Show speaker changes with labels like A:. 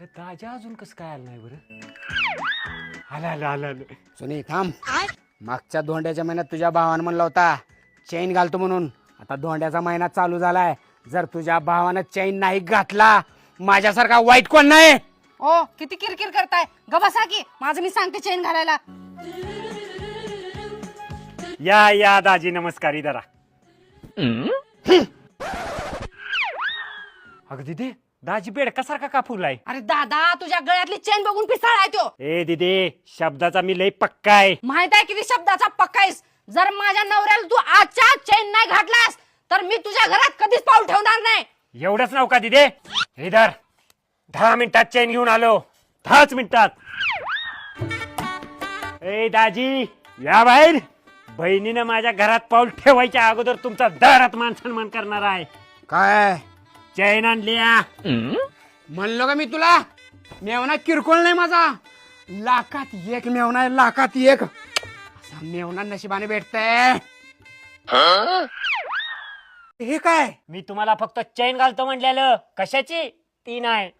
A: आयला दाजा अजून कसं काय आलं नाही बरं. आलं.
B: सुनी थांब. मागच्या धोंड्याच्या महिन्यात तुझ्या भावानं म्हणला होता चैन घालतो म्हणून. आता धोंड्याचा महिना चालू झालाय. जर तुझ्या भावानं चैन नाही घातला माझ्यासारखा वाईट कोण नाही.
C: ओ किती किरकिर करताय, ग बसा की, माझं मी सांगते चेन घालायला.
A: या दाजी नमस्कार इधरा. अगं दिदी दाजी बेडकासारखा का फुलाय.
C: अरे दादा, तुझ्या गळ्यातली चेन बघून पिसाळाय तो.
A: ए दिदी शब्दाचा मी लई पक्का आहे.
C: माहित आहे किती शब्दाचा पक्कायस. जर माझ्या नवऱ्याला तू आजच्या चेन नाही घातलास तर मी तुझ्या घरात कधीच पाऊल ठेवणार नाही.
A: एवढंच नाव का दिदे. इधर 10 मिनिटात चैन घेऊन आलो. 10 मिनिटात. ए दाजी या बाहेर. बहिणीनं माझ्या घरात पाऊल ठेवायच्या अगोदर तुमचा दारात मान सन्मान करणार आहे.
B: काय
A: चैन आणल्या.
B: म्हणलो का मी तुला, मेवना किरकोळ नाही माझा. लाखात एक मेवना आहे, लाखात एक. असा मेवना नशिबाने भेटतय. हे काय.
A: मी तुम्हाला फक्त चैन घालतो म्हणलेलं. कशाची ती नाही.